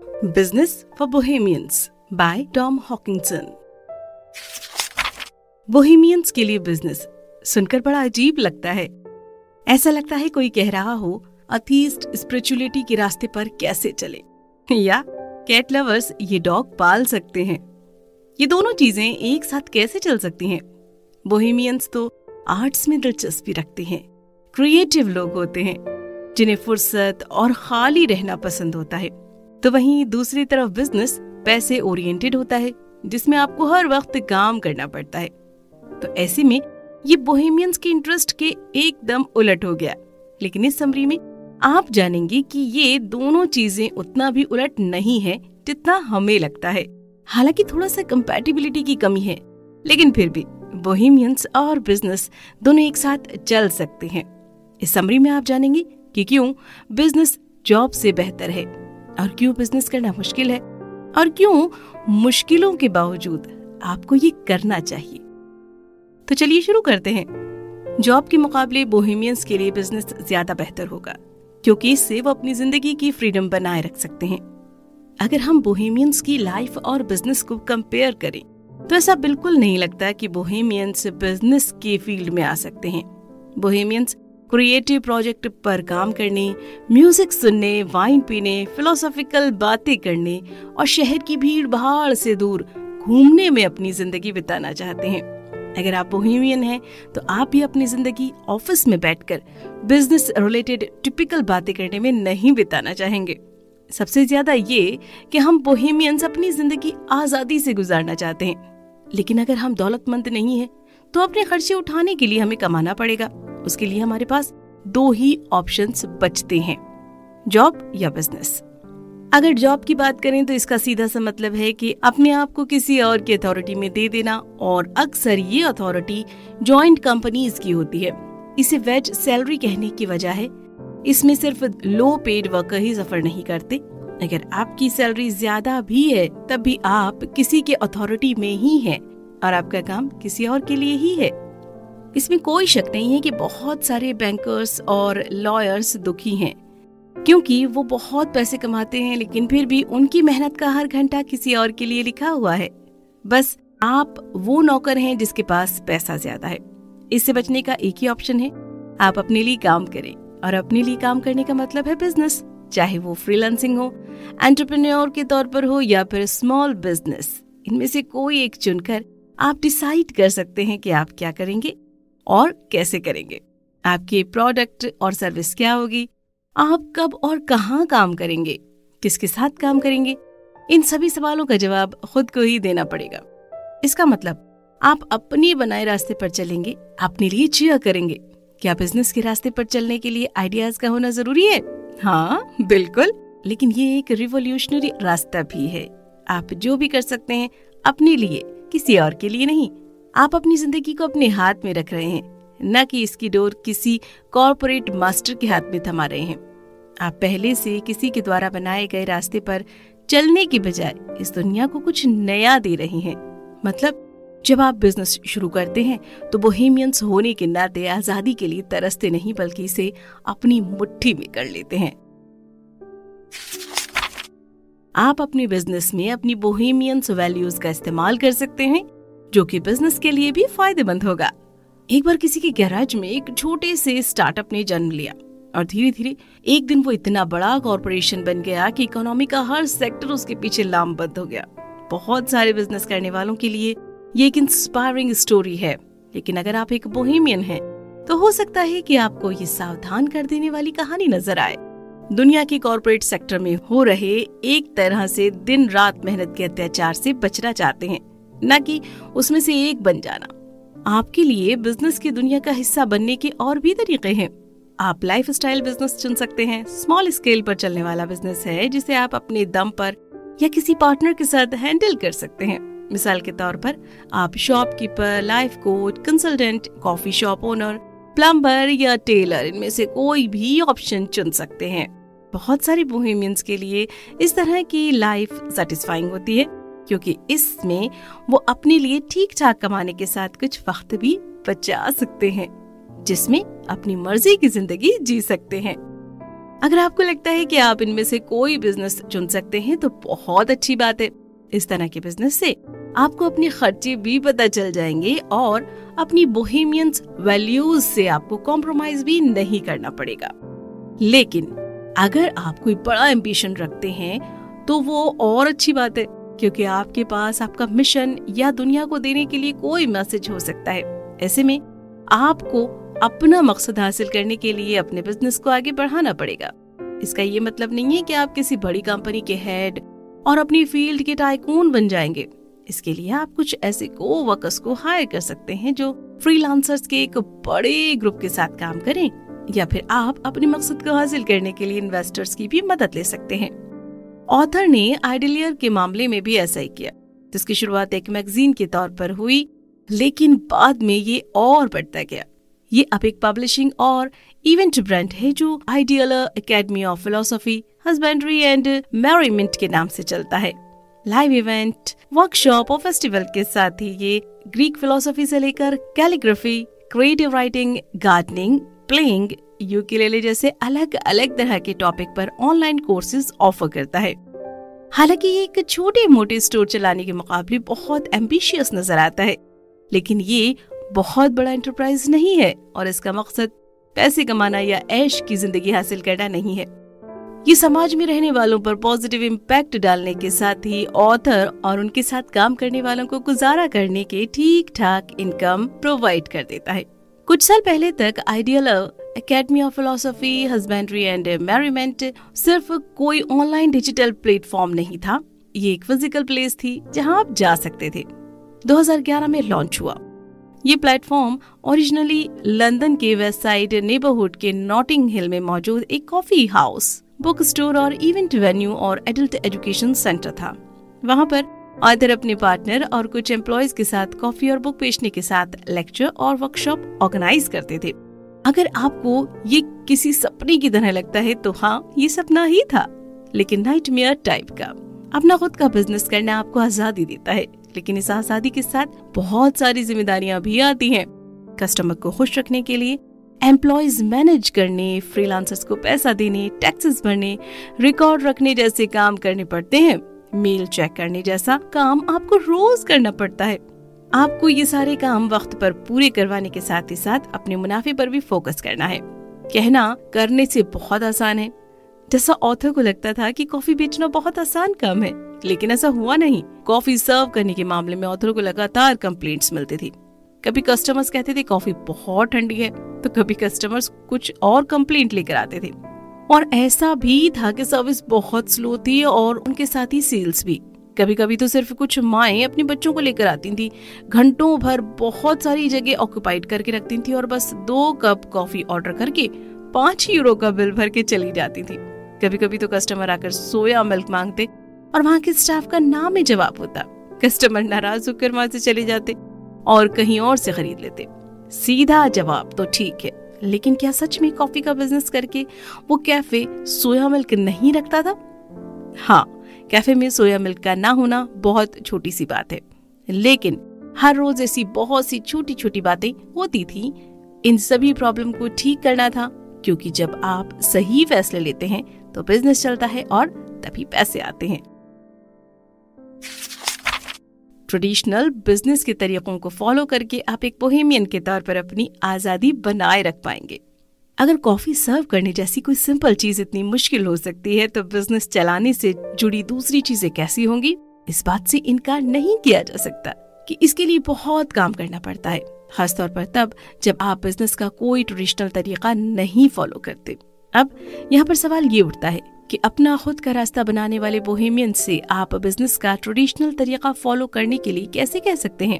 Business for Bohemians by Tom Hawkinson। बोहेमियंस के लिए business सुनकर बड़ा अजीब लगता है। ऐसा लगता है कोई कह रहा हो अथीस्ट स्पिरिचुअलिटी के रास्ते पर कैसे चले, या कैट लवर्स ये डॉग पाल सकते हैं। ये दोनों चीजें एक साथ कैसे चल सकती हैं? बोहेमियंस तो आर्ट्स में दिलचस्पी रखते हैं, क्रिएटिव लोग होते हैं जिन्हें फुर्सत और खाली रहना पसंद होता है। तो वहीं दूसरी तरफ बिजनेस पैसे ओरिएंटेड होता है, जिसमें आपको हर वक्त काम करना पड़ता है। तो ऐसे में ये बोहेमियंस के इंटरेस्ट के एकदम उलट हो गया। लेकिन इस समरी में आप जानेंगे कि ये दोनों चीजें उतना भी उलट नहीं है जितना हमें लगता है। हालांकि थोड़ा सा कंपैटिबिलिटी की कमी है, लेकिन फिर भी बोहेमियंस और बिजनेस दोनों एक साथ चल सकते हैं। इस समरी में आप जानेंगे कि क्यों बिजनेस जॉब से बेहतर है, और क्यों बिजनेस करना मुश्किल है, और क्यों मुश्किलों के बावजूद आपको ये करना चाहिए। तो चलिए शुरू करते हैं। जॉब के मुकाबले बोहेमियंस के लिए बिजनेस ज्यादा बेहतर होगा, क्योंकि इससे वो अपनी जिंदगी की फ्रीडम बनाए रख सकते हैं। अगर हम बोहेमियंस की लाइफ और बिजनेस को कंपेयर करें तो ऐसा बिल्कुल नहीं लगता कि बोहेमियंस बिजनेस के फील्ड में आ सकते हैं। बोहेमियंस क्रिएटिव प्रोजेक्ट पर काम करने, म्यूजिक सुनने, वाइन पीने, फिलोसॉफिकल बातें करने और शहर की भीड़ भाड़ से दूर घूमने में अपनी जिंदगी बिताना चाहते हैं। अगर आप बोहेमियन हैं तो आप भी अपनी जिंदगी ऑफिस में बैठकर बिजनेस रिलेटेड टिपिकल बातें करने में नहीं बिताना चाहेंगे। सबसे ज्यादा ये कि हम बोहेमियंस अपनी जिंदगी आजादी से गुजारना चाहते हैं। लेकिन अगर हम दौलतमंद नहीं हैं तो अपने खर्चे उठाने के लिए हमें कमाना पड़ेगा। उसके लिए हमारे पास दो ही ऑप्शंस बचते हैं, जॉब या बिजनेस। अगर जॉब की बात करें तो इसका सीधा सा मतलब है कि अपने आप को किसी और की अथॉरिटी में दे देना, और अक्सर ये अथॉरिटी जॉइंट कंपनीज की होती है। इसे वेज सैलरी कहने की वजह है इसमें सिर्फ लो पेड वर्कर ही सफर नहीं करते। अगर आपकी सैलरी ज्यादा भी है तब भी आप किसी के अथॉरिटी में ही हैं और आपका काम किसी और के लिए ही है। इसमें कोई शक नहीं है कि बहुत सारे बैंकर्स और लॉयर्स दुखी हैं, क्योंकि वो बहुत पैसे कमाते हैं, लेकिन फिर भी उनकी मेहनत का हर घंटा किसी और के लिए लिखा हुआ है। बस आप वो नौकर हैं जिसके पास पैसा ज्यादा है। इससे बचने का एक ही ऑप्शन है, आप अपने लिए काम करें। और अपने लिए काम करने का मतलब है बिजनेस, चाहे वो फ्रीलांसिंग हो, एंटरप्रेन्योर के तौर पर हो, या फिर स्मॉल बिजनेस। इनमें से कोई एक चुनकर आप डिसाइड कर सकते हैं कि आप क्या करेंगे और कैसे करेंगे। आपके प्रोडक्ट और सर्विस क्या होगी, आप कब और कहाँ काम करेंगे, किसके साथ काम करेंगे, इन सभी सवालों का जवाब खुद को ही देना पड़ेगा। इसका मतलब आप अपने बनाए रास्ते पर चलेंगे, अपने लिए चीयर करेंगे। क्या बिजनेस के रास्ते पर चलने के लिए आइडियाज का होना जरूरी है? हाँ, बिल्कुल। लेकिन ये एक रिवॉल्यूशनरी रास्ता भी है। आप जो भी कर सकते हैं अपने लिए, किसी और के लिए नहीं। आप अपनी जिंदगी को अपने हाथ में रख रहे हैं, न कि इसकी डोर किसी कॉर्पोरेट मास्टर के हाथ में थमा रहे हैं। आप पहले से किसी के द्वारा बनाए गए रास्ते पर चलने की बजाय इस दुनिया को कुछ नया दे रहे हैं। मतलब जब आप बिजनेस शुरू करते हैं तो बोहेमियंस होने के नाते आजादी के लिए तरसते नहीं, बल्कि इसे अपनी मुट्ठी में कर लेते हैं। आप अपने बिजनेस में अपनी बोहेमियंस वैल्यूज का इस्तेमाल कर सकते हैं, जो कि बिजनेस के लिए भी फायदेमंद होगा। एक बार किसी के गैराज में एक छोटे से स्टार्टअप ने जन्म लिया, और धीरे धीरे एक दिन वो इतना बड़ा कॉर्पोरेशन बन गया कि इकोनॉमी का हर सेक्टर उसके पीछे लामबद्ध हो गया। बहुत सारे बिजनेस करने वालों के लिए ये एक इंस्पायरिंग स्टोरी है। लेकिन अगर आप एक बोहेमियन हैं तो हो सकता है कि आपको ये सावधान कर देने वाली कहानी नजर आए। दुनिया के कॉर्पोरेट सेक्टर में हो रहे एक तरह से दिन रात मेहनत के अत्याचार से बचना चाहते हैं, न कि उसमें से एक बन जाना। आपके लिए बिजनेस की दुनिया का हिस्सा बनने के और भी तरीके हैं। आप लाइफस्टाइल बिजनेस चुन सकते हैं। स्मॉल स्केल पर चलने वाला बिजनेस है जिसे आप अपने दम पर या किसी पार्टनर के साथ हैंडल कर सकते हैं। मिसाल के तौर पर आप shopkeeper, life coach, consultant, coffee shop owner, plumber या टेलर, इनमें से कोई भी ऑप्शन चुन सकते हैं। बहुत सारे बोहेमियंस के लिए इस तरह की लाइफ सेटिस्फाइंग होती है, क्योंकि इसमें वो अपने लिए ठीक ठाक कमाने के साथ कुछ वक्त भी बचा सकते हैं, जिसमें अपनी मर्जी की जिंदगी जी सकते हैं। अगर आपको लगता है कि आप इनमें से कोई बिजनेस चुन सकते हैं तो बहुत अच्छी बात है। इस तरह के बिजनेस से आपको अपने खर्चे भी पता चल जाएंगे और अपनी बोहेमियंस वैल्यूज से आपको कॉम्प्रोमाइज भी नहीं करना पड़ेगा। लेकिन अगर आप कोई बड़ा एम्बिशन रखते हैं तो वो और अच्छी बात है, क्योंकि आपके पास आपका मिशन या दुनिया को देने के लिए कोई मैसेज हो सकता है। ऐसे में आपको अपना मकसद हासिल करने के लिए अपने बिजनेस को आगे बढ़ाना पड़ेगा। इसका ये मतलब नहीं है कि आप किसी बड़ी कंपनी के हेड और अपनी फील्ड के टाइकून बन जाएंगे। इसके लिए आप कुछ ऐसे कोवर्कर्स को हायर कर सकते हैं जो फ्रीलांसर्स के एक बड़े ग्रुप के साथ काम करें, या फिर आप अपने मकसद को हासिल करने के लिए इन्वेस्टर्स की भी मदद ले सकते हैं। ऑथर ने आइडिलियर के मामले में भी ऐसा ही किया, जिसकी शुरुआत एक मैगजीन के तौर पर हुई, लेकिन बाद में ये और बढ़ता गया। ये अब एक पब्लिशिंग और इवेंट ब्रांड है जो Idler Academy of Philosophy, Husbandry and Merriment के नाम से चलता है। लाइव इवेंट, वर्कशॉप और फेस्टिवल के साथ ही ये ग्रीक फिलोसफी से लेकर calligraphy, creative writing, gardening, playing, ukulele जैसे अलग अलग तरह के टॉपिक पर ऑनलाइन कोर्सेज ऑफर करता है। हालांकि ये एक छोटे मोटे स्टोर चलाने के मुकाबले बहुत एम्बिशियस नजर आता है, लेकिन ये बहुत बड़ा एंटरप्राइज नहीं है और इसका मकसद पैसे कमाना या ऐश की जिंदगी हासिल करना नहीं है। ये समाज में रहने वालों पर पॉजिटिव इम्पैक्ट डालने के साथ ही ऑथर और उनके साथ काम करने वालों को गुजारा करने के ठीक ठाक इनकम प्रोवाइड कर देता है। कुछ साल पहले तक Idler Academy of Philosophy, Husbandry and Merriment सिर्फ कोई ऑनलाइन डिजिटल प्लेटफॉर्म नहीं था, ये एक फिजिकल प्लेस थी जहां आप जा सकते थे। 2011 में लॉन्च हुआ। ये प्लेटफॉर्म ओरिजिनली लंदन के वेस्ट साइड नेबरहुड के नॉटिंग हिल में मौजूद एक कॉफी हाउस, बुक स्टोर और इवेंट वेन्यू और एडल्ट एजुकेशन सेंटर था। वहाँ पर ऑथर अपने पार्टनर और कुछ एम्प्लॉयज के साथ कॉफी और बुक बेचने के साथ लेक्चर और वर्कशॉप ऑर्गेनाइज करते थे। अगर आपको ये किसी सपने की तरह लगता है तो हाँ, ये सपना ही था, लेकिन नाइटमेयर टाइप का। अपना खुद का बिजनेस करना आपको आजादी देता है, लेकिन इस आजादी के साथ बहुत सारी जिम्मेदारियां भी आती हैं। कस्टमर को खुश रखने के लिए एम्प्लॉयज मैनेज करने, फ्रीलांसर्स को पैसा देने, टैक्सेस भरने, रिकॉर्ड रखने जैसे काम करने पड़ते हैं। मेल चेक करने जैसा काम आपको रोज करना पड़ता है। आपको ये सारे काम वक्त पर पूरे करवाने के साथ ही साथ अपने मुनाफे पर भी फोकस करना है। कहना करने से बहुत आसान है। जैसा ऑथर को लगता था कि कॉफी बेचना बहुत आसान काम है, लेकिन ऐसा हुआ नहीं। कॉफी सर्व करने के मामले में ऑथर को लगातार कंप्लेंट्स मिलती थी। कभी कस्टमर्स कहते थे कॉफी बहुत ठंडी है, तो कभी कस्टमर्स कुछ और कंप्लेंट लेकर आते थे। और ऐसा भी था कि सर्विस बहुत स्लो थी और उनके साथ ही सेल्स भी। कभी कभी तो सिर्फ कुछ माएं अपने बच्चों को लेकर आती थी, घंटों भर बहुत सारी जगह ऑक्यूपाइड करके रखती थी और बस 2 कप कॉफी ऑर्डर करके 5 यूरो का बिल भर के चली जाती थी। कभी कभी तो कस्टमर आकर सोया मिल्क मांगते और वहाँ के स्टाफ का ना में जवाब होता। कस्टमर नाराज होकर वहाँ से चले जाते और कहीं और से खरीद लेते। सीधा जवाब तो ठीक है, लेकिन क्या सच में कॉफी का बिजनेस करके वो कैफे सोया मिल्क नहीं रखता था? हाँ, कैफे में सोया मिल्क का ना होना बहुत छोटी सी बात है, लेकिन हर रोज ऐसी बहुत सी छोटी छोटी बातें होती थी। इन सभी प्रॉब्लम को ठीक करना था, क्योंकि जब आप सही फैसले लेते हैं तो बिजनेस चलता है और तभी पैसे आते हैं। ट्रेडिशनल बिजनेस के तरीकों को फॉलो करके आप एक बोहेमियन के तौर पर अपनी आजादी बनाए रख पाएंगे। अगर कॉफी सर्व करने जैसी कोई सिंपल चीज इतनी मुश्किल हो सकती है, तो बिजनेस चलाने से जुड़ी दूसरी चीजें कैसी होंगी? इस बात से इनकार नहीं किया जा सकता कि इसके लिए बहुत काम करना पड़ता है, खासतौर पर तब जब आप बिजनेस का कोई ट्रेडिशनल तरीका नहीं फॉलो करते। अब यहाँ पर सवाल ये उठता है कि अपना खुद का रास्ता बनाने वाले बोहेमियन से आप बिजनेस का ट्रेडिशनल तरीका फॉलो करने के लिए कैसे कह सकते हैं?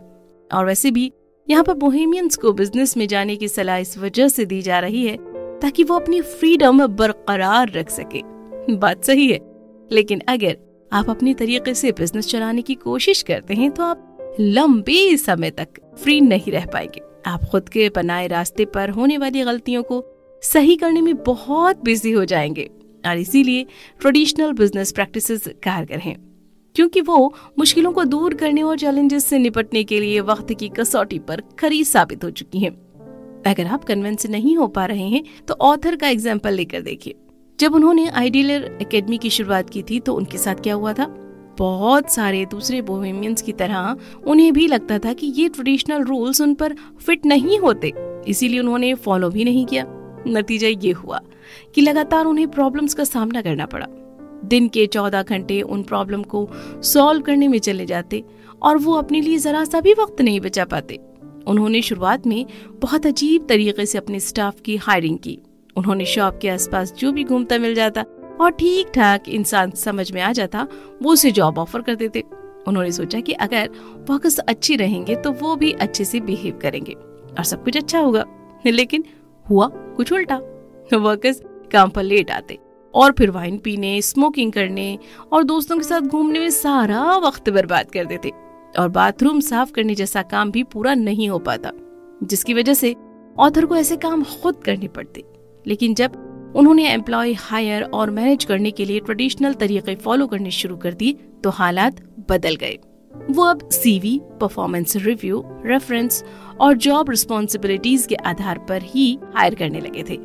और वैसे भी यहाँ पर बोहेमियंस को बिजनेस में जाने की सलाह इस वजह से दी जा रही है ताकि वो अपनी फ्रीडम बरकरार रख सके। बात सही है, लेकिन अगर आप अपने तरीके से बिजनेस चलाने की कोशिश करते हैं तो आप लंबे समय तक फ्री नहीं रह पाएंगे। आप खुद के बनाए रास्ते पर होने वाली गलतियों को सही करने में बहुत बिजी हो जाएंगे और इसीलिए ट्रेडिशनल बिजनेस प्रैक्टिसेस कारगर हैं, क्योंकि वो मुश्किलों को दूर करने और चैलेंजेस से निपटने के लिए वक्त की कसौटी पर खरी साबित हो चुकी हैं। अगर आप कन्विंस नहीं हो पा रहे हैं तो ऑथर का एग्जाम्पल लेकर देखिए। जब उन्होंने आइडियल एकेडमी की शुरुआत की थी तो उनके साथ क्या हुआ था, बहुत सारे दूसरे बोहेमियंस की तरह उन्हें भी लगता था कि ये ट्रेडिशनल रूल्स उन पर फिट नहीं होते, इसीलिए उन्होंने फॉलो भी नहीं किया। नतीजा ये हुआ कि लगातार उन्हें प्रॉब्लम्स का सामना करना पड़ा। दिन के 14 घंटे उन प्रॉब्लम को सॉल्व करने में चले जाते और वो अपने लिए जरा सा भी वक्त नहीं बचा पाते। उन्होंने शुरुआत में बहुत अजीब तरीके से अपने स्टाफ की हायरिंग की। उन्होंने शॉप के आसपास जो भी घूमता मिल जाता और ठीक ठाक इंसान समझ में आ जाता, वो उसे जॉब ऑफर कर देते। उन्होंने सोचा कि अगर वर्कर्स अच्छी रहेंगे तो वो भी अच्छे से बिहेव करेंगे और सब कुछ अच्छा होगा। लेकिन हुआ कुछ उल्टा। वर्कर्स काम पर लेट आते और फिर वाइन पीने, स्मोकिंग करने और दोस्तों के साथ घूमने में सारा वक्त बर्बाद कर देते और बाथरूम साफ करने जैसा काम भी पूरा नहीं हो पाता, जिसकी वजह से ऑथर को ऐसे काम खुद करने पड़ते। लेकिन जब उन्होंने एम्प्लॉय हायर और मैनेज करने के लिए ट्रेडिशनल तरीके फॉलो करने शुरू कर दिए तो हालात बदल गए। वो अब सीवी, परफॉर्मेंस रिव्यू, रेफरेंस और जॉब रिस्पॉन्सिबिलिटीज के आधार पर ही हायर करने लगे थे।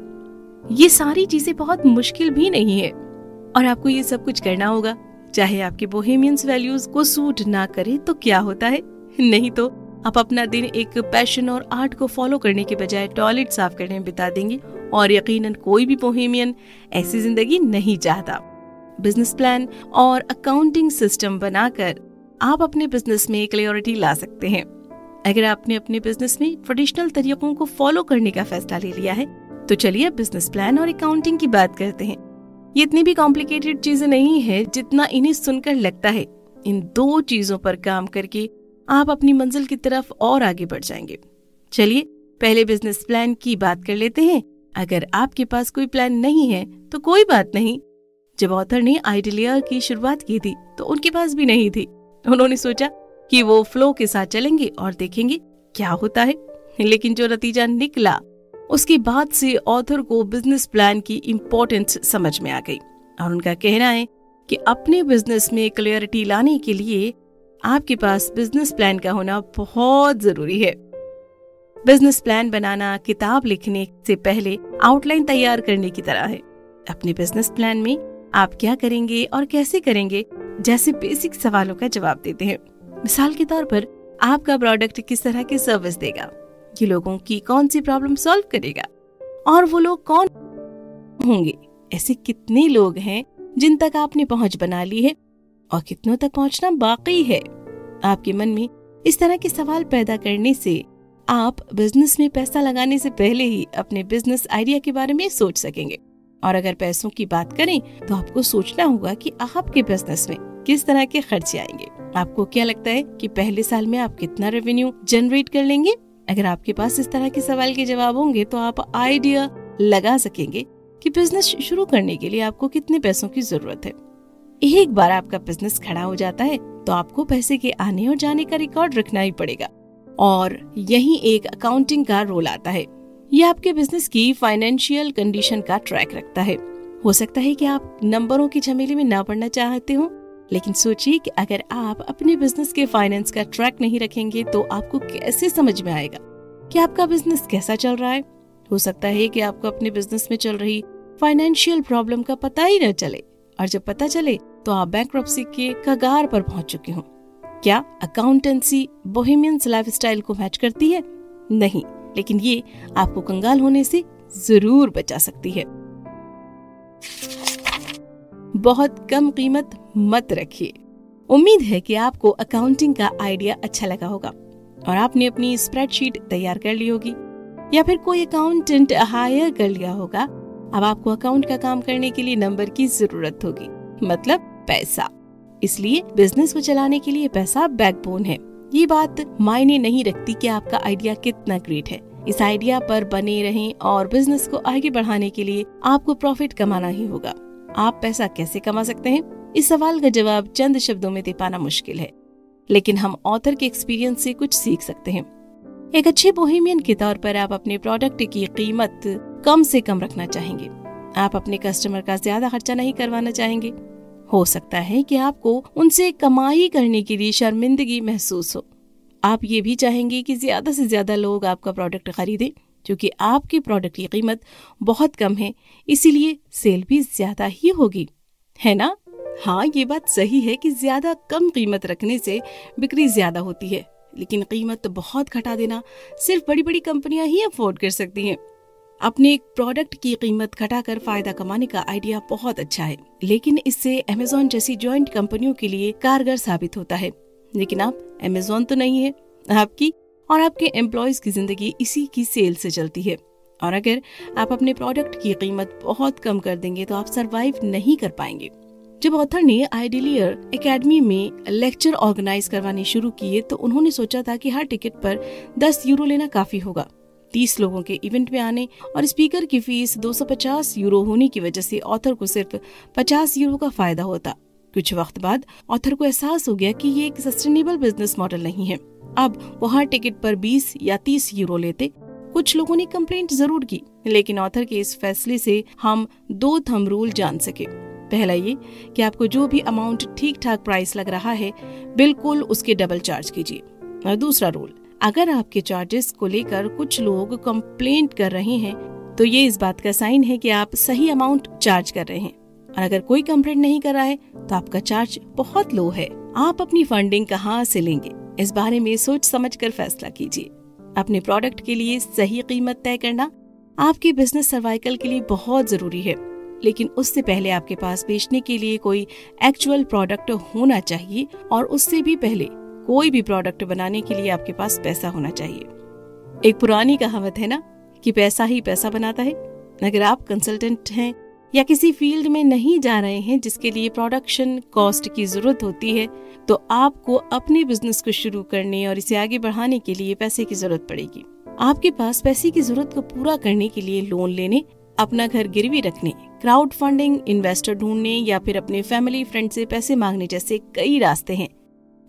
ये सारी चीजें बहुत मुश्किल भी नहीं है और आपको ये सब कुछ करना होगा, चाहे आपके बोहेमियंस वैल्यूज को सूट ना करे तो क्या होता है। नहीं तो आप अपना दिन एक पैशन और आर्ट को फॉलो करने के बजाय टॉयलेट साफ करने में बिता देंगे और यकीनन कोई भी बोहेमियन ऐसी जिंदगी नहीं चाहता। बिजनेस प्लान और अकाउंटिंग सिस्टम बनाकर आप अपने बिजनेस में क्लैरिटी ला सकते हैं। अगर आपने अपने बिजनेस में ट्रेडिशनल तरीकों को फॉलो करने का फैसला ले लिया है तो चलिए अब बिजनेस प्लान और अकाउंटिंग की बात करते हैं। ये इतनी भी कॉम्प्लिकेटेड चीजें नहीं है जितना इन्हें सुनकर लगता है। इन दो चीजों पर काम करके आप अपनी मंजिल की तरफ और आगे बढ़ जाएंगे। चलिए पहले बिजनेस प्लान की बात कर लेते हैं। अगर आपके पास कोई प्लान नहीं है तो कोई बात नहीं। जब ऑथर ने आइडियल की शुरुआत की थी तो उनके पास भी नहीं थी। उन्होंने सोचा कि वो फ्लो के साथ चलेंगे और देखेंगे क्या होता है। लेकिन जो नतीजा निकला उसके बाद से ऑथर को बिजनेस प्लान की इम्पोर्टेंस समझ में आ गई और उनका कहना है कि अपने बिजनेस में क्लैरिटी लाने के लिए आपके पास बिजनेस प्लान का होना बहुत जरूरी है। बिजनेस प्लान बनाना किताब लिखने से पहले आउटलाइन तैयार करने की तरह है। अपने बिजनेस प्लान में आप क्या करेंगे और कैसे करेंगे जैसे बेसिक सवालों का जवाब देते हैं। मिसाल के तौर पर आपका प्रोडक्ट किस तरह की सर्विस देगा, ये लोगों की कौन सी प्रॉब्लम सॉल्व करेगा और वो लोग कौन होंगे। ऐसे कितने लोग हैं जिन तक आपने पहुंच बना ली है और कितनों तक पहुंचना बाकी है। आपके मन में इस तरह के सवाल पैदा करने से आप बिजनेस में पैसा लगाने से पहले ही अपने बिजनेस आइडिया के बारे में सोच सकेंगे। और अगर पैसों की बात करें तो आपको सोचना होगा कि आपके बिजनेस में किस तरह के खर्चे आएंगे। आपको क्या लगता है कि पहले साल में आप कितना रेवेन्यू जनरेट कर लेंगे? अगर आपके पास इस तरह के सवाल के जवाब होंगे तो आप आइडिया लगा सकेंगे कि बिजनेस शुरू करने के लिए आपको कितने पैसों की जरूरत है। एक बार आपका बिजनेस खड़ा हो जाता है तो आपको पैसे के आने और जाने का रिकॉर्ड रखना ही पड़ेगा और यही एक अकाउंटिंग का रोल आता है। ये आपके बिजनेस की फाइनेंशियल कंडीशन का ट्रैक रखता है। हो सकता है कि आप नंबरों की झमेले में ना पड़ना चाहते हो, लेकिन सोचिए कि अगर आप अपने बिजनेस के फाइनेंस का ट्रैक नहीं रखेंगे तो आपको कैसे समझ में आएगा कि आपका बिजनेस कैसा चल रहा है। हो सकता है कि आपको अपने बिजनेस में चल रही फाइनेंशियल प्रॉब्लम का पता ही न चले और जब पता चले तो आप बैंकरप्सी के कगार पर पहुंच चुके हो। क्या अकाउंटेंसी बोहेमियंस लाइफस्टाइल को मैच करती है? नहीं, लेकिन ये आपको कंगाल होने से जरूर बचा सकती है। बहुत कम कीमत मत रखिए। उम्मीद है कि आपको अकाउंटिंग का आइडिया अच्छा लगा होगा और आपने अपनी स्प्रेडशीट तैयार कर ली होगी या फिर कोई अकाउंटेंट हायर कर लिया होगा। अब आपको अकाउंट का काम करने के लिए नंबर की जरूरत होगी, मतलब पैसा। इसलिए बिजनेस को चलाने के लिए पैसा बैकबोन है। ये बात मायने नहीं रखती कि आपका आइडिया कितना ग्रेट है। इस आइडिया पर बने रहें और बिजनेस को आगे बढ़ाने के लिए आपको प्रॉफिट कमाना ही होगा। आप पैसा कैसे कमा सकते हैं? इस सवाल का जवाब चंद शब्दों में दे पाना मुश्किल है, लेकिन हम ऑथर के एक्सपीरियंस से कुछ सीख सकते हैं। एक अच्छे बोहेमियन के तौर पर आप अपने प्रोडक्ट की कीमत कम से कम रखना चाहेंगे। आप अपने कस्टमर का ज्यादा खर्चा नहीं करवाना चाहेंगे। हो सकता है कि आपको उनसे कमाई करने के लिए शर्मिंदगी महसूस हो। आप ये भी चाहेंगे कि ज्यादा से ज्यादा लोग आपका प्रोडक्ट खरीदें, क्योंकि आपके प्रोडक्ट की कीमत बहुत कम है, इसीलिए सेल भी ज्यादा ही होगी, है ना? हाँ, ये बात सही है कि ज्यादा कम कीमत रखने से बिक्री ज्यादा होती है, लेकिन कीमत बहुत घटा देना सिर्फ बड़ी बड़ी कंपनियां ही अफोर्ड कर सकती हैं। अपने एक प्रोडक्ट की कीमत घटाकर फायदा कमाने का आइडिया बहुत अच्छा है, लेकिन इससे अमेज़न जैसी जॉइंट कंपनियों के लिए कारगर साबित होता है। लेकिन आप अमेज़न तो नहीं है, आपकी और आपके एम्प्लॉयज की जिंदगी इसी की सेल से चलती है। और अगर आप अपने प्रोडक्ट की कीमत बहुत कम कर देंगे तो आप सरवाइव नहीं कर पाएंगे। जब ऑथर ने आइडिलियर एकेडमी में लेक्चर ऑर्गेनाइज करवाने शुरू किए तो उन्होंने सोचा था कि हर टिकट पर 10 यूरो लेना काफी होगा। 30 लोगों के इवेंट में आने और स्पीकर की फीस 250 यूरो होने की वजह से ऑथर को सिर्फ 50 यूरो का फायदा होता। कुछ वक्त बाद ऑथर को एहसास हो गया कि ये एक सस्टेनेबल बिजनेस मॉडल नहीं है। अब वो हर टिकट पर 20 या 30 यूरो लेते। कुछ लोगों ने कंप्लेंट जरूर की, लेकिन ऑथर के इस फैसले से हम 2 थंब रूल जान सके। पहला ये कि आपको जो भी अमाउंट ठीक ठाक प्राइस लग रहा है, बिल्कुल उसके डबल चार्ज कीजिए। और दूसरा रूल, अगर आपके चार्जेस को लेकर कुछ लोग कंप्लेंट कर रहे हैं तो ये इस बात का साइन है कि आप सही अमाउंट चार्ज कर रहे हैं। और अगर कोई कंप्लेंट नहीं कर रहा है तो आपका चार्ज बहुत लो है। आप अपनी फंडिंग कहाँ से लेंगे, इस बारे में सोच समझ कर फैसला कीजिए। अपने प्रोडक्ट के लिए सही कीमत तय करना आपके बिजनेस सर्वाइकल के लिए बहुत जरूरी है, लेकिन उससे पहले आपके पास बेचने के लिए कोई एक्चुअल प्रोडक्ट होना चाहिए और उससे भी पहले कोई भी प्रोडक्ट बनाने के लिए आपके पास पैसा होना चाहिए। एक पुरानी कहावत है ना कि पैसा ही पैसा बनाता है। अगर आप कंसल्टेंट हैं या किसी फील्ड में नहीं जा रहे हैं जिसके लिए प्रोडक्शन कॉस्ट की जरूरत होती है, तो आपको अपने बिजनेस को शुरू करने और इसे आगे बढ़ाने के लिए पैसे की जरूरत पड़ेगी। आपके पास पैसे की जरूरत को पूरा करने के लिए लोन लेने, अपना घर गिरवी रखने, क्राउड फंडिंग, इन्वेस्टर ढूंढने या फिर अपने फैमिली फ्रेंड से पैसे मांगने जैसे कई रास्ते हैं।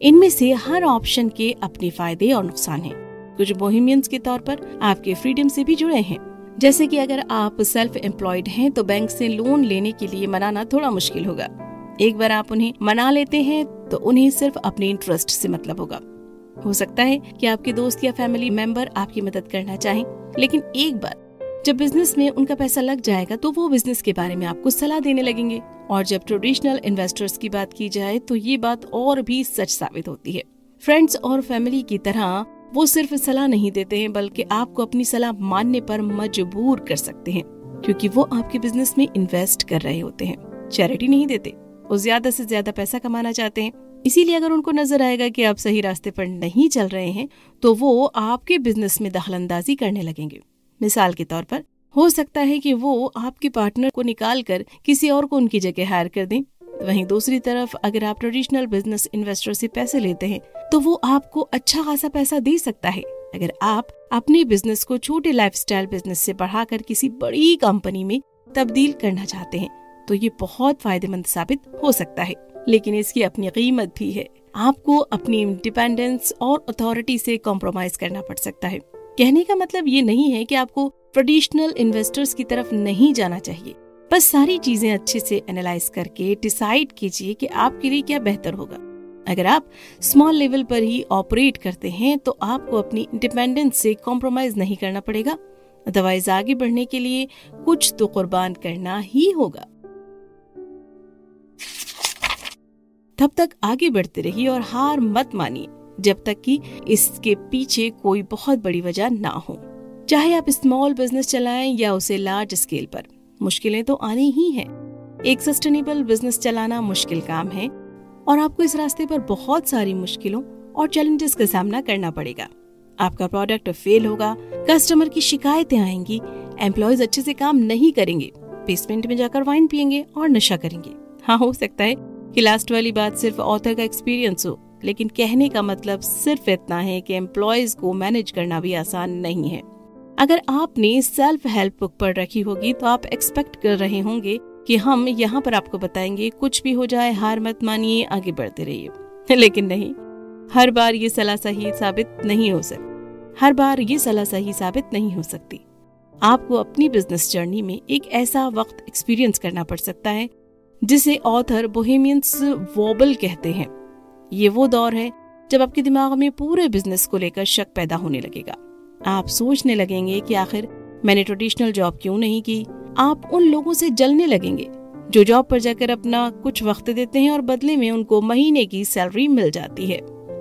इनमें से हर ऑप्शन के अपने फायदे और नुकसान हैं। कुछ बोहेमियंस के तौर पर आपके फ्रीडम से भी जुड़े हैं। जैसे कि अगर आप सेल्फ एम्प्लॉयड हैं तो बैंक से लोन लेने के लिए मनाना थोड़ा मुश्किल होगा। एक बार आप उन्हें मना लेते हैं तो उन्हें सिर्फ अपने इंटरेस्ट से मतलब होगा। हो सकता है कि आपके दोस्त या फैमिली मेंबर आपकी मदद करना चाहें, लेकिन एक बार जब बिजनेस में उनका पैसा लग जाएगा तो वो बिजनेस के बारे में आपको सलाह देने लगेंगे। और जब ट्रेडिशनल इन्वेस्टर्स की बात की जाए तो ये बात और भी सच साबित होती है। फ्रेंड्स और फैमिली की तरह वो सिर्फ सलाह नहीं देते हैं, बल्कि आपको अपनी सलाह मानने पर मजबूर कर सकते हैं, क्योंकि वो आपके बिजनेस में इन्वेस्ट कर रहे होते हैं, चैरिटी नहीं देते। वो ज्यादा से ज्यादा पैसा कमाना चाहते हैं। इसीलिए अगर उनको नजर आएगा कि आप सही रास्ते पर नहीं चल रहे हैं तो वो आपके बिजनेस में दखलंदाजी करने लगेंगे। मिसाल के तौर पर हो सकता है कि वो आपके पार्टनर को निकाल कर किसी और को उनकी जगह हायर कर दें। वहीं दूसरी तरफ अगर आप ट्रेडिशनल बिजनेस इन्वेस्टर से पैसे लेते हैं तो वो आपको अच्छा खासा पैसा दे सकता है। अगर आप अपने बिजनेस को छोटे लाइफस्टाइल बिजनेस से बढ़ाकर किसी बड़ी कंपनी में तब्दील करना चाहते हैं तो ये बहुत फायदेमंद साबित हो सकता है, लेकिन इसकी अपनी कीमत भी है। आपको अपनी इंडिपेंडेंस और अथॉरिटी से कॉम्प्रोमाइज करना पड़ सकता है। कहने का मतलब ये नहीं है कि आपको ट्रेडिशनल इन्वेस्टर्स की तरफ नहीं जाना चाहिए। बस सारी चीजें अच्छे से एनालाइज करके डिसाइड कीजिए कि आपके लिए क्या बेहतर होगा। अगर आप स्मॉल लेवल पर ही ऑपरेट करते हैं तो आपको अपनी इंडिपेंडेंस से कॉम्प्रोमाइज नहीं करना पड़ेगा, अदरवाइज आगे बढ़ने के लिए कुछ तो कुर्बान करना ही होगा। तब तक आगे बढ़ते रहिए और हार मत मानिए जब तक कि इसके पीछे कोई बहुत बड़ी वजह ना हो। चाहे आप स्मॉल बिजनेस चलाएं या उसे लार्ज स्केल पर, मुश्किलें तो आनी ही हैं। एक सस्टेनेबल बिजनेस चलाना मुश्किल काम है और आपको इस रास्ते पर बहुत सारी मुश्किलों और चैलेंजेस का सामना करना पड़ेगा। आपका प्रोडक्ट फेल होगा, कस्टमर की शिकायतें आएंगी, एम्प्लॉयज अच्छे से काम नहीं करेंगे, बेसमेंट में जाकर वाइन पियेंगे और नशा करेंगे। हाँ, हो सकता है कि लास्ट वाली बात सिर्फ ऑथर का एक्सपीरियंस हो, लेकिन कहने का मतलब सिर्फ इतना है कि एम्प्लॉयज को मैनेज करना भी आसान नहीं है। अगर आपने सेल्फ हेल्प बुक पढ़ रखी होगी तो आप एक्सपेक्ट कर रहे होंगे कि हम यहाँ पर आपको बताएंगे कुछ भी हो जाए हार मत मानिए, आगे बढ़ते रहिए। लेकिन नहीं, हर बार ये सलाह सही साबित नहीं हो सकती। आपको अपनी बिजनेस जर्नी में एक ऐसा वक्त एक्सपीरियंस करना पड़ सकता है जिसे ऑथर बोहेमियंस वॉबल कहते हैं। ये वो दौर है जब आपके दिमाग में पूरे बिजनेस को लेकर शक पैदा होने लगेगा। आप सोचने लगेंगे कि आखिर मैंने ट्रेडिशनल जॉब क्यों नहीं की। आप उन लोगों से जलने लगेंगे जो जॉब पर जाकर अपना कुछ वक्त देते हैं और बदले में उनको महीने की सैलरी मिल जाती है।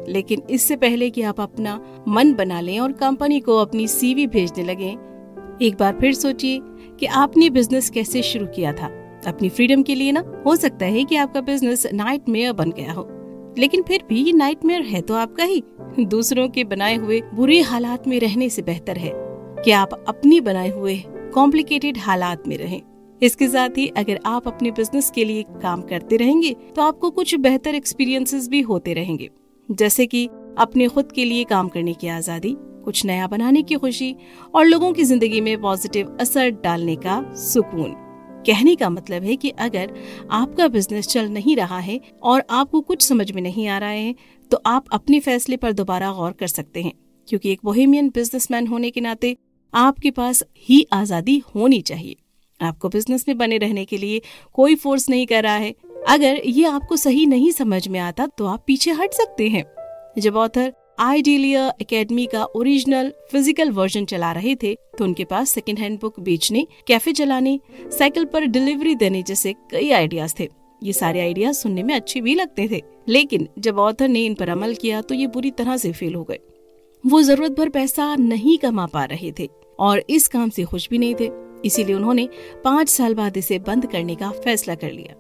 लेकिन इससे पहले कि आप अपना मन बना लें और कंपनी को अपनी सीवी भेजने लगें, एक बार फिर सोचिए कि आपने बिजनेस कैसे शुरू किया था। अपनी फ्रीडम के लिए ना। हो सकता है कि आपका बिजनेस नाइटमेयर बन गया हो, लेकिन फिर भी ये नाइटमेयर है तो आपका ही। दूसरों के बनाए हुए बुरे हालात में रहने से बेहतर है कि आप अपनी बनाए हुए कॉम्प्लिकेटेड हालात में रहें। इसके साथ ही अगर आप अपने बिजनेस के लिए काम करते रहेंगे तो आपको कुछ बेहतर एक्सपीरियंसेस भी होते रहेंगे, जैसे कि अपने खुद के लिए काम करने की आजादी, कुछ नया बनाने की खुशी और लोगों की जिंदगी में पॉजिटिव असर डालने का सुकून। कहने का मतलब है कि अगर आपका बिजनेस चल नहीं रहा है और आपको कुछ समझ में नहीं आ रहा है तो आप अपने फैसले पर दोबारा गौर कर सकते हैं, क्योंकि एक बोहेमियन बिजनेसमैन होने के नाते आपके पास ही आजादी होनी चाहिए। आपको बिजनेस में बने रहने के लिए कोई फोर्स नहीं कर रहा है। अगर ये आपको सही नहीं समझ में आता तो आप पीछे हट सकते हैं। जब ऑथर आइडिलियर एकेडमी का ओरिजिनल फिजिकल वर्जन चला रहे थे तो उनके पास सेकेंड हैंड बुक बेचने, कैफे चलाने, साइकिल पर डिलीवरी देने जैसे कई आइडियाज थे। ये सारे आइडियाज सुनने में अच्छे भी लगते थे, लेकिन जब ऑथर ने इन पर अमल किया तो ये बुरी तरह से फेल हो गए। वो जरूरत भर पैसा नहीं कमा पा रहे थे और इस काम से खुश भी नहीं थे। इसीलिए उन्होंने 5 साल बाद इसे बंद करने का फैसला कर लिया।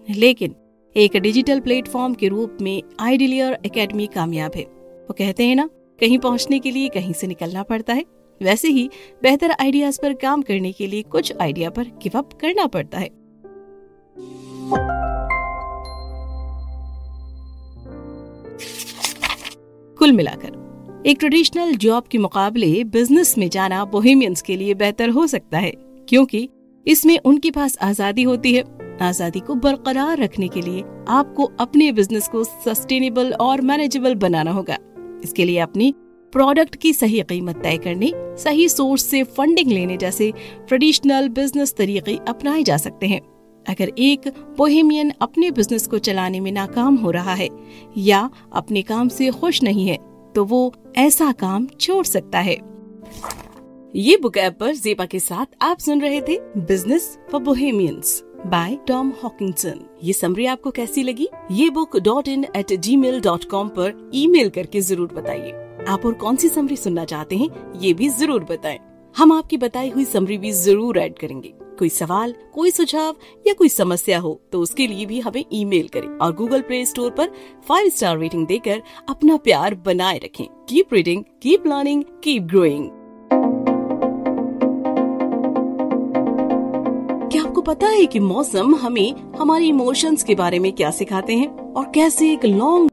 लेकिन एक डिजिटल प्लेटफॉर्म के रूप में आइडिलियर एकेडमी कामयाब है। वो कहते हैं ना, कहीं पहुंचने के लिए कहीं से निकलना पड़ता है। वैसे ही बेहतर आइडियाज पर काम करने के लिए कुछ आइडिया पर गिव अप करना पड़ता है। कुल मिलाकर एक ट्रेडिशनल जॉब के मुकाबले बिजनेस में जाना बोहेमियंस के लिए बेहतर हो सकता है, क्योंकि इसमें उनके पास आजादी होती है। आजादी को बरकरार रखने के लिए आपको अपने बिजनेस को सस्टेनेबल और मैनेजेबल बनाना होगा। इसके लिए अपनी प्रोडक्ट की सही कीमत तय करने, सही सोर्स से फंडिंग लेने जैसे ट्रेडिशनल बिजनेस तरीके अपनाए जा सकते हैं। अगर एक बोहेमियन अपने बिजनेस को चलाने में नाकाम हो रहा है या अपने काम से खुश नहीं है तो वो ऐसा काम छोड़ सकता है। ये बुक ऐप पर ज़ेबा के साथ आप सुन रहे थे Business for Bohemians by Tom Hodgkinson. ये समरी आपको कैसी लगी? ये बुक .in@gmail.com पर ईमेल करके जरूर बताइए। आप और कौन सी समरी सुनना चाहते हैं ये भी जरूर बताएं। हम आपकी बताई हुई समरी भी जरूर ऐड करेंगे। कोई सवाल, कोई सुझाव या कोई समस्या हो तो उसके लिए भी हमें ईमेल करें और गूगल प्ले स्टोर पर 5 स्टार रेटिंग देकर अपना प्यार बनाए रखें। Keep reading, keep learning, keep growing. क्या आपको पता है कि मौसम हमें हमारे इमोशंस के बारे में क्या सिखाते हैं और कैसे एक लॉन्ग